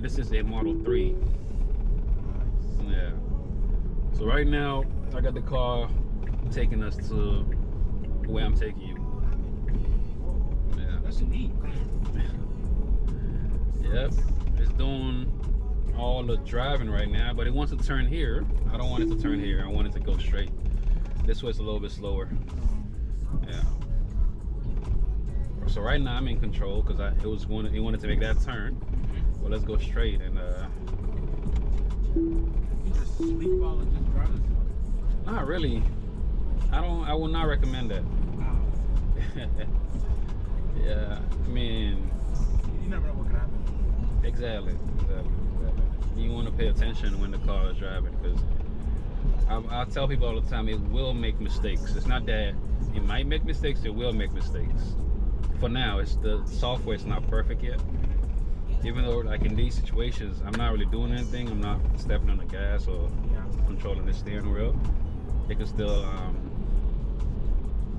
This is a Model 3. Yeah. So right now, I got the car taking us to where I'm taking you. Yeah. That's neat. Yep. It's doing all the driving right now, but it wants to turn here. I don't want it to turn here. I want it to go straight. This way it's a little bit slower. Yeah. So right now I'm in control because it wanted to make that turn. Well, let's go straight and You just sleep while it just drives. not really. I will not recommend that. Wow. Yeah, I mean, You never know what can happen. exactly. You want to pay attention when the car is driving because I tell people all the time it will make mistakes. It's not that it might make mistakes, it will make mistakes. For now, it's the software is not perfect yet. Even though like in these situations, I'm not really doing anything. I'm not stepping on the gas or controlling the steering wheel. It can still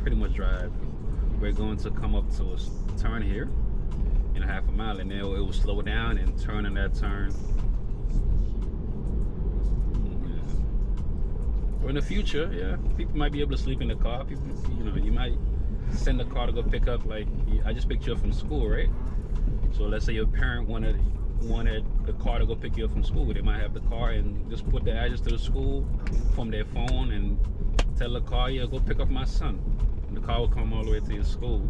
pretty much drive. We're going to come up to a turn here in a half a mile, and then it will slow down and turn in that turn. Or in the future, yeah, people might be able to sleep in the car. People, you might send the car to go pick up. Like I just picked you up from school, right? So let's say your parent wanted the car to go pick you up from school. They might have the car and just put the address to the school from their phone and tell the car, yeah, go pick up my son. And the car will come all the way to your school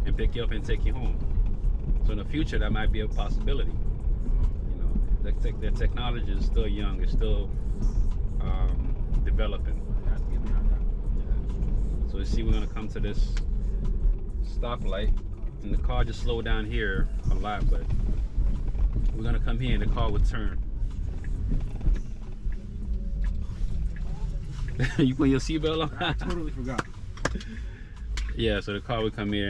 and pick you up and take you home. So in the future, that might be a possibility. The technology is still young. It's still developing. Yeah. So you see, we're gonna come to this stoplight, and the car just slowed down here a lot, but we're gonna come here and the car would turn. You put your seatbelt on? I totally forgot. Yeah, so the car would come here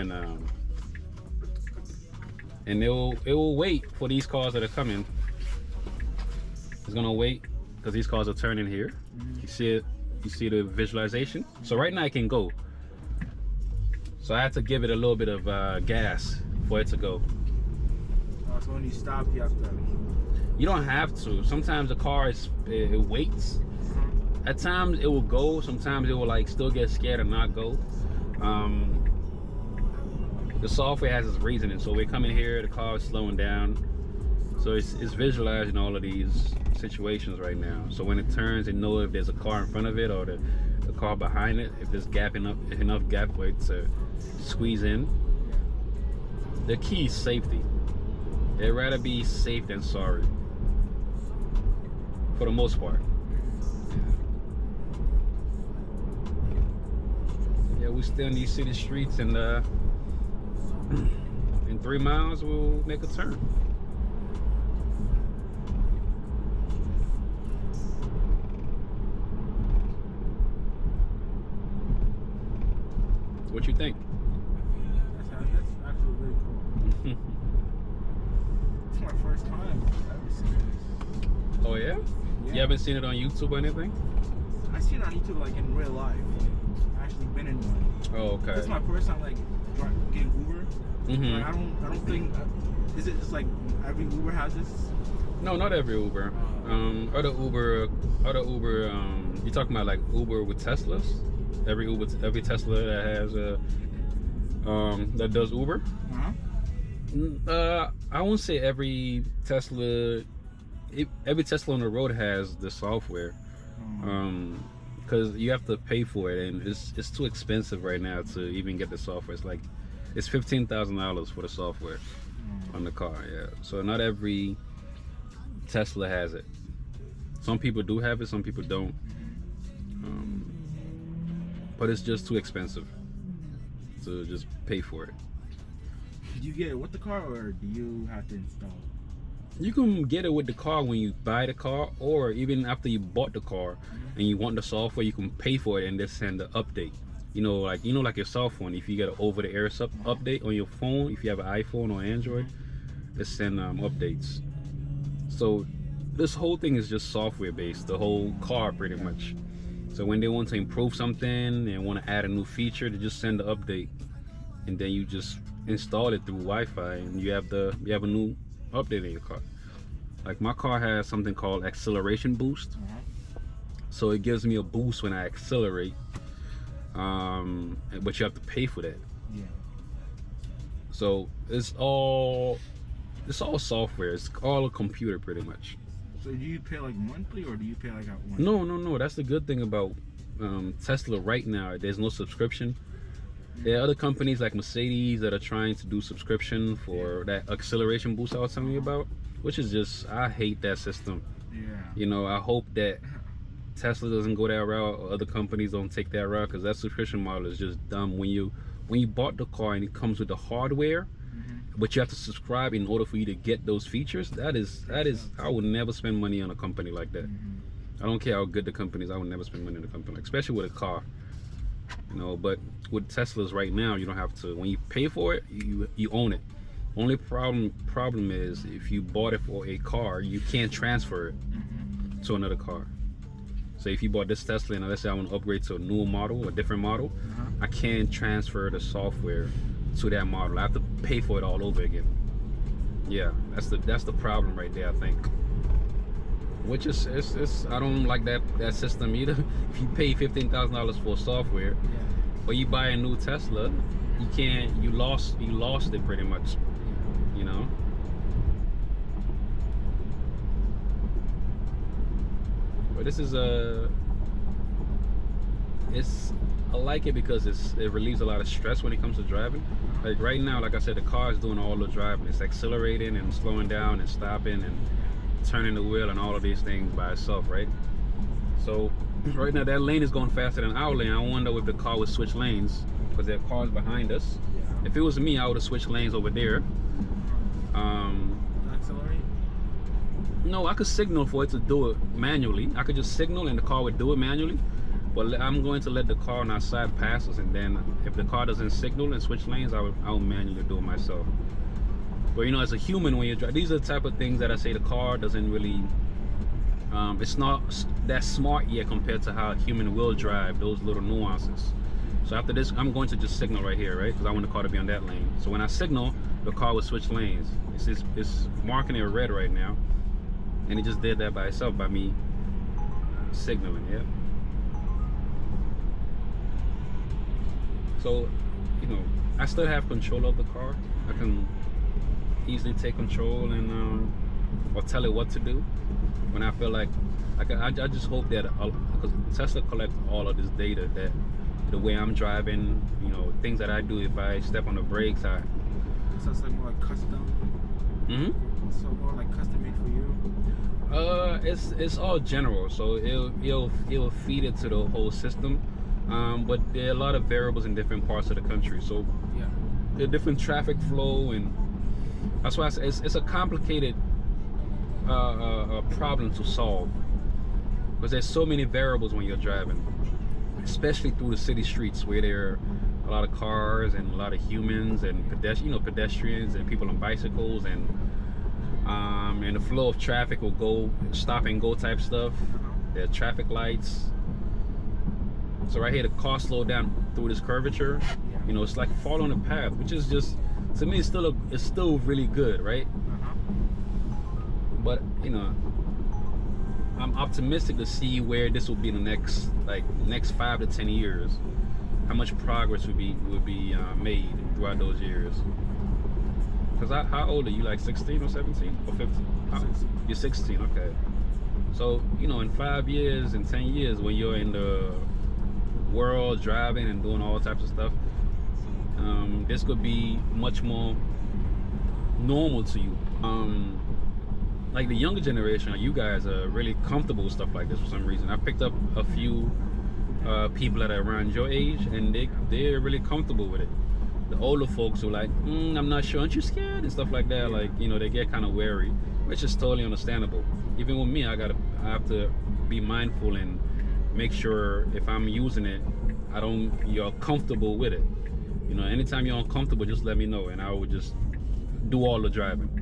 and it will wait for these cars that are coming. It's gonna wait because these cars are turning here. You see it? You see the visualization? So right now it can go. So I had to give it a little bit of gas for it to go. So when you stop, you have to. You don't have to. Sometimes the car it waits. At times it will go. Sometimes it will like still get scared and not go. The software has its reasoning. So we're coming here, the car is slowing down. So it's visualizing all of these situations right now. So when it turns, it knows if there's a car in front of it or the car behind it, if there's enough gap for it to squeeze in. The key is safety. They'd rather be safe than sorry, for the most part. Yeah, we stay on these city streets, and in 3 miles we'll make a turn. What you think? That's actually really cool. It's my first time ever seeing this. Oh yeah? You haven't seen it on YouTube or anything? I seen it on YouTube like in real life. I've actually been in one. Oh, okay. This is my first time like getting Uber. Mm-hmm. Like, I don't think. Is it just like every Uber has this? No, not every Uber. Other Uber. You talking about like Uber with Teslas? Every Tesla that has that does Uber. I won't say every Tesla. Every Tesla on the road has the software, because you have to pay for it, and it's too expensive right now to even get the software. It's $15,000 for the software on the car. Yeah, so not every Tesla has it. Some people do have it, some people don't. But it's just too expensive to just pay for it. Did you get it with the car, or do you have to install it? You can get it with the car when you buy the car, or even after you bought the car and you want the software, you can pay for it and just send the update. Like your cell phone, if you get an over-the-air update on your phone, if you have an iPhone or Android, just send updates. So this whole thing is just software based, the whole car pretty much. So when they want to improve something and want to add a new feature, they just send the update, and then you just install it through Wi-Fi, and you have a new update in your car. Like my car has something called acceleration boost, so it gives me a boost when I accelerate. But you have to pay for that. Yeah. So it's all software. It's all a computer pretty much. So do you pay like monthly or do you pay like at once? No. That's the good thing about Tesla right now. There's no subscription. There are other companies like Mercedes that are trying to do subscription for that acceleration boost I was telling you about, which is just, I hate that system. Yeah. You know, I hope that Tesla doesn't go that route or other companies don't take that route, because that subscription model is just dumb. When you bought the car and it comes with the hardware, but you have to subscribe in order for you to get those features, that is I would never spend money on a company like that. I don't care how good the company is, I would never spend money on a company, especially with a car. You know, but with Teslas right now, you don't have to. When you pay for it, you own it. Only problem is if you bought it for a car, you can't transfer it to another car. So if you bought this Tesla and let's say I want to upgrade to a newer model, a different model, I can't transfer the software to that model. I have to pay for it all over again. Yeah, that's the problem right there, I think. Which is I don't like that system either. If you pay $15,000 for software, but you buy a new Tesla, you can't. You lost it pretty much. You know. But this is I like it because it relieves a lot of stress when it comes to driving. Like right now, like I said, the car is doing all the driving. It's accelerating and slowing down and stopping and turning the wheel and all of these things by itself, right? So right now that lane is going faster than our lane. I wonder if the car would switch lanes because there are cars behind us. If it was me, I would have switched lanes over there. Accelerate? No, I could signal for it to do it manually. I could just signal and the car would do it manually. But I'm going to let the car on our side pass us, and then if the car doesn't signal and switch lanes, I'll manually do it myself. But you know, as a human, when you drive, these are the type of things that I say the car doesn't really, it's not that smart yet compared to how a human will drive, those little nuances. So after this, I'm going to just signal right here, right? Because I want the car to be on that lane. So when I signal, the car will switch lanes. It's marking it red right now. And it just did that by itself, by me signaling, yeah. So, you know, I still have control of the car. I can easily take control and or tell it what to do when I feel like I just hope that because Tesla collects all of this data, that the way I'm driving, you know, things that I do, if I step on the brakes, So it's like more like custom. So more like custom made for you. It's all general, so it'll feed it to the whole system. But there are a lot of variables in different parts of the country, so yeah, the different traffic flow, and that's why I say it's a complicated problem to solve, because there's so many variables when you're driving, especially through the city streets where there are a lot of cars and a lot of humans and pedestrians and people on bicycles, and the flow of traffic will go stop and go type stuff. There are traffic lights. So right here, the car slowed down through this curvature. You know, it's like following a path, which is just, to me, it's still really good, right? But you know, I'm optimistic to see where this will be in the next 5 to 10 years. How much progress would be made throughout those years? Because how old are you? Like 16 or 17 or 15? You're 16, okay. So you know, in 5 years, in 10 years, when you're in the world driving and doing all types of stuff, this could be much more normal to you. Like the younger generation, you guys are really comfortable with stuff like this for some reason. I picked up a few people that are around your age, and they're really comfortable with it. The older folks are like, I'm not sure, aren't you scared, and stuff like that. Like, you know, they get kind of wary, which is totally understandable. Even with me, I have to be mindful and make sure if I'm using it, you're comfortable with it. You know, anytime you're uncomfortable, just let me know, and I will just do all the driving.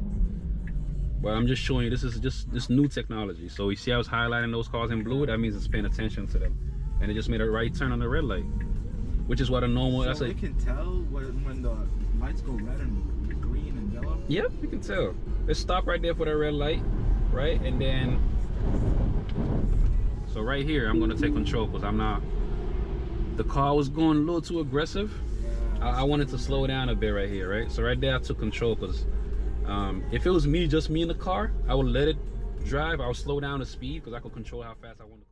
But I'm just showing you, this is just this new technology. So you see I was highlighting those cars in blue? That means it's paying attention to them. And it just made a right turn on the red light, which is what a normal... So it can tell when the lights go red and green and yellow? Yep, you can tell. It stopped right there for the red light. right? And then, so right here, I'm gonna take control because the car was going a little too aggressive. I wanted to slow down a bit right here, right? So right there, I took control because if it was just me in the car, I would let it drive. I would slow down the speed because I could control how fast I wanted to.